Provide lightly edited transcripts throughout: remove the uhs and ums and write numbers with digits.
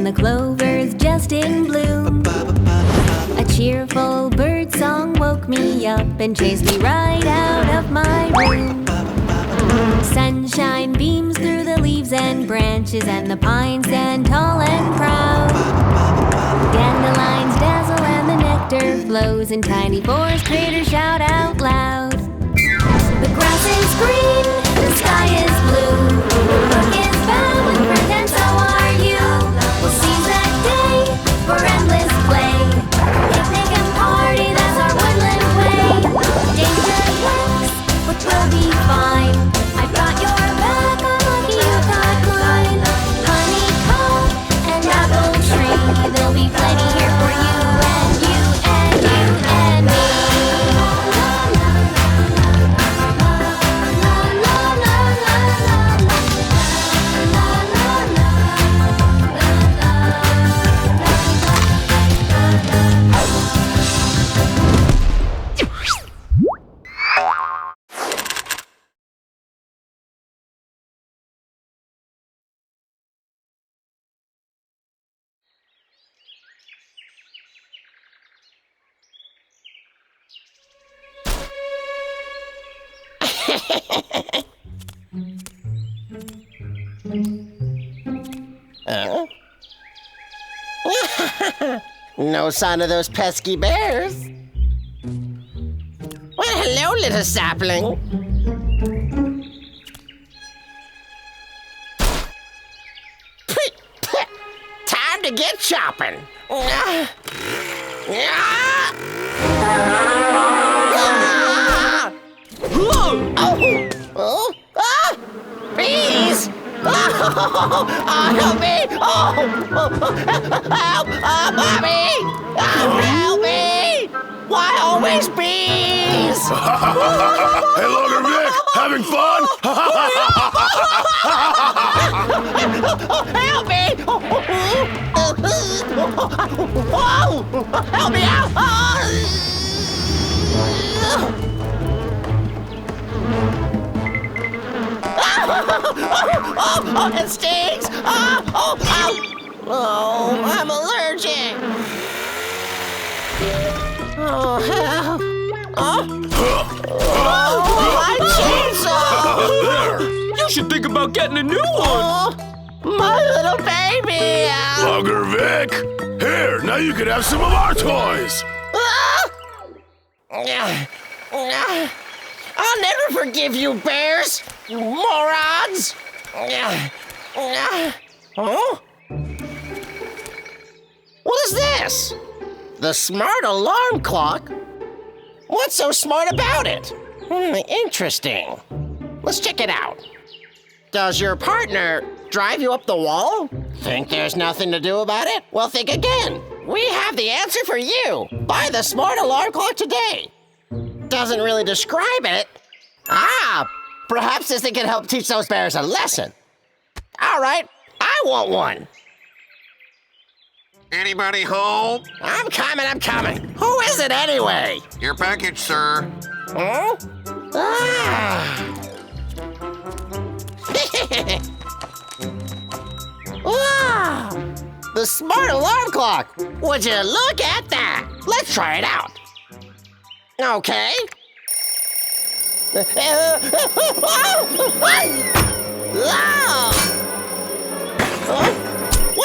and the clover's just in bloom. A cheerful bird song woke me up and chased me right out of my room. Sunshine beams through the leaves and branches, and the pines stand tall and proud. Dandelions dazzle and the nectar flows, and tiny forest critters shout out loud. The grass is green, the sky is blue, the brook is found with friends, and so are you. We'll seize that day for endless play, picnic and party, that's our woodland way. Danger lurks, but we'll be fine. I've got your back, I'm lucky you got mine. Honeycomb and apple tree, there'll be plenty here for you and you and you and me. No sign of those pesky bears. Well, hello, little sapling. Time to get chopping. Bees! Help me! Help! Mommy! Help me! Why always bees? Hey, Logger Vick, having fun? Help me! Whoa! Help me out! Oh, it stings! Oh, I'm allergic! Oh, help! My chainsaw! You should think about getting a new one! Oh, my little baby! Logger Vick, here, now you can have some of our toys! I'll never forgive you, bears! You morons! Huh? What is this? The smart alarm clock? What's so smart about it? Interesting. Let's check it out. Does your partner drive you up the wall? Think there's nothing to do about it? Well, think again. We have the answer for you. Buy the smart alarm clock today. Doesn't really describe it. Perhaps this thing can help teach those bears a lesson. All right, I want one. Anybody home? I'm coming. Who is it anyway? Your package, sir. Huh? Wow! The smart alarm clock. Would you look at that? Let's try it out. Okay. What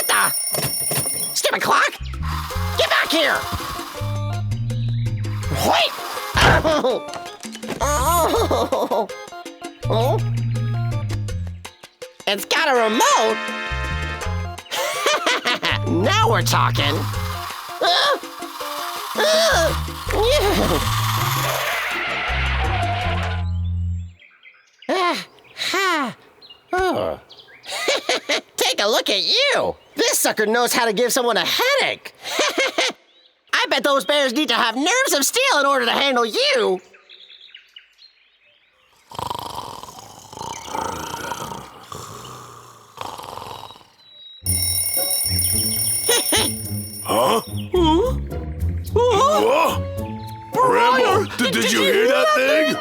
the? Stupid clock! Get back here! Wait! It's got a remote! Now we're talking! Take a look at you! This sucker knows how to give someone a headache! I bet those bears need to have nerves of steel in order to handle you! Huh? Bramble, did you hear that thing?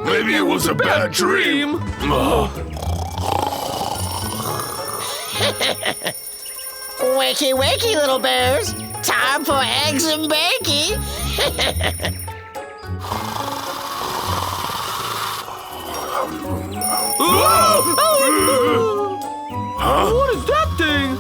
Maybe it was a bad dream. Wakey, wakey, little bears. Time for eggs and bakey. What is that thing?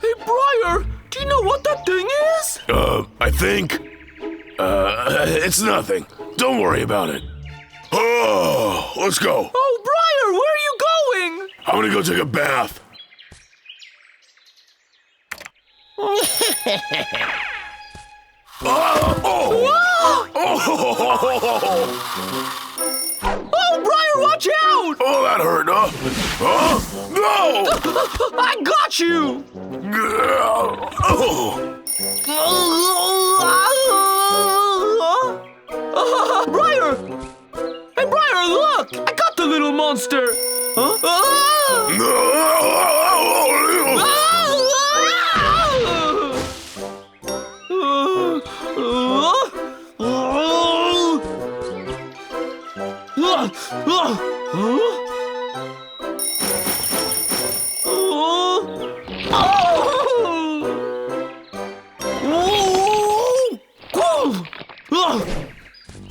Hey, Briar, do you know what that thing is? I think... it's nothing. Don't worry about it. Oh, let's go. Oh, Briar, where are you going? I'm gonna go take a bath. Oh, Briar, watch out! Oh, that hurt, huh? Huh? No! I got you! Briar! Hey, Briar, look! I got the little monster! Huh?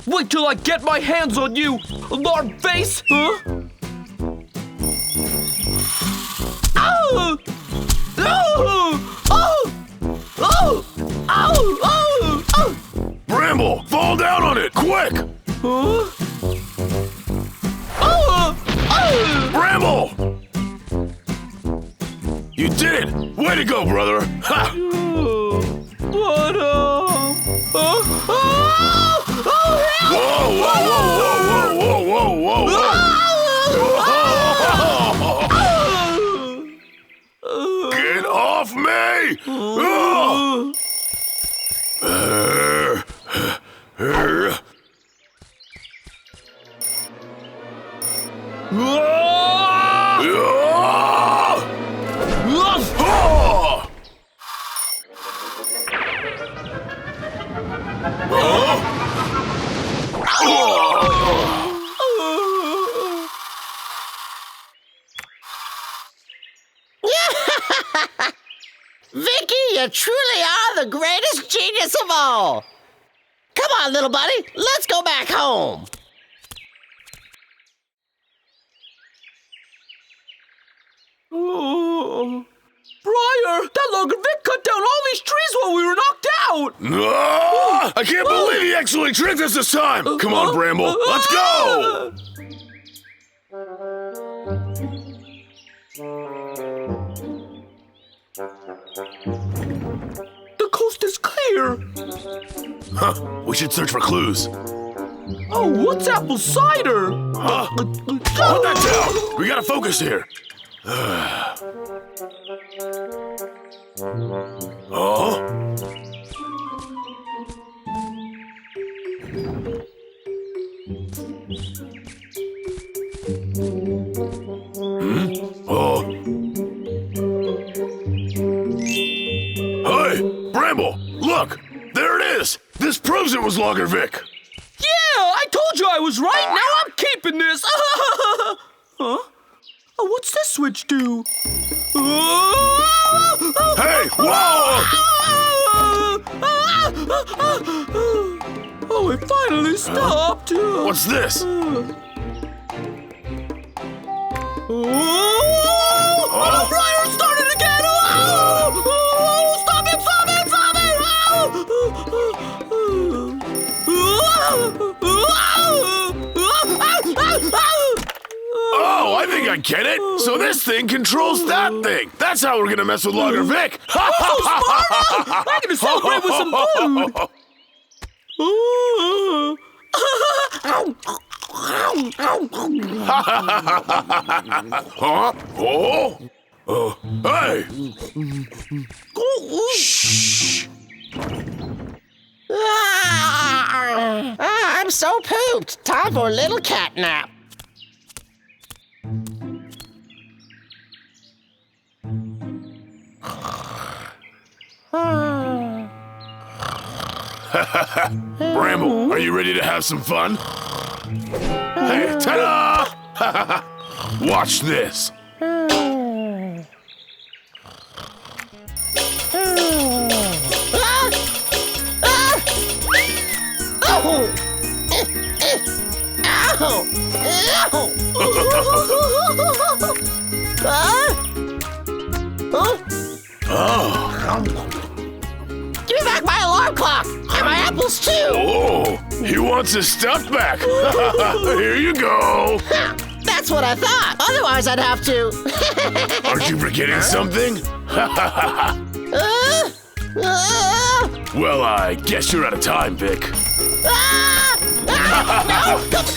Wait till I get my hands on you, alarm face! Huh? Oh! Oh! Oh! Oh! Oh! Oh! Bramble, fall down on it, quick! Huh? Oh! Oh! Bramble! You did it! Way to go, brother! Ha! But, oh, Whoa, whoa, whoa, whoa, whoa, whoa, whoa! Get off me! Vicky, you truly are the greatest genius of all. Come on, little buddy, let's go back home. Oh. Briar, that Logger Vick cut down all these trees while we were knocked out! I can't believe he actually tricked us this time! Come on, Bramble, let's go! The coast is clear! Huh, we should search for clues. Oh, what's apple cider? Huh? Put that down! We gotta focus here. Oh? Oh. Hey, Bramble, look! There it is! This proves it was Logger Vick. Yeah, I told you I was right. Now I'm keeping this. Huh? Oh, what's this switch do? Hey, whoa! Oh, it finally stopped. What's this? Oh, Briar started again! Stop it! Stop it! Stop it! Oh, I think I get it. So this thing controls that thing. That's how we're gonna mess with Logger Vick. I'm gonna celebrate with some food. Huh? Oh? Hey! Shh! I'm so pooped. Time for a little cat nap. Bramble, are you ready to have some fun? Hey, ta-da! Watch this. Give me back my alarm clock and my apples too. Oh, he wants his stuff back. Here you go. That's what I thought. Otherwise, I'd have to. Aren't you forgetting something? Well, I guess you're out of time, Vic. No!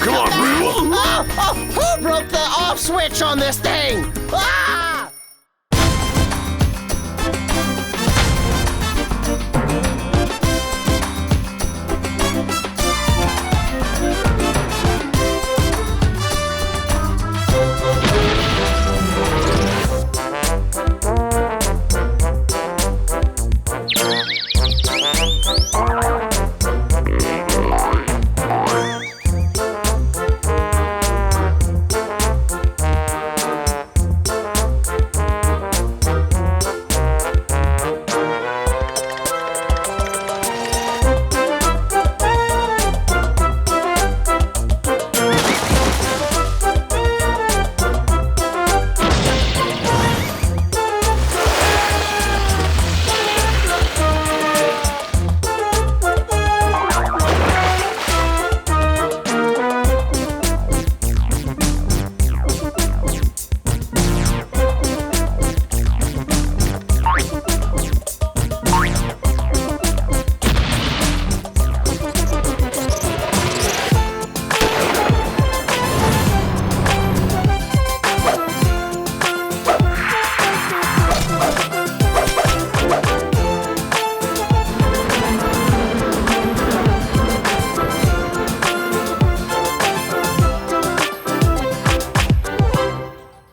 Come on, Bramble. Who broke the off switch on this thing? Ah!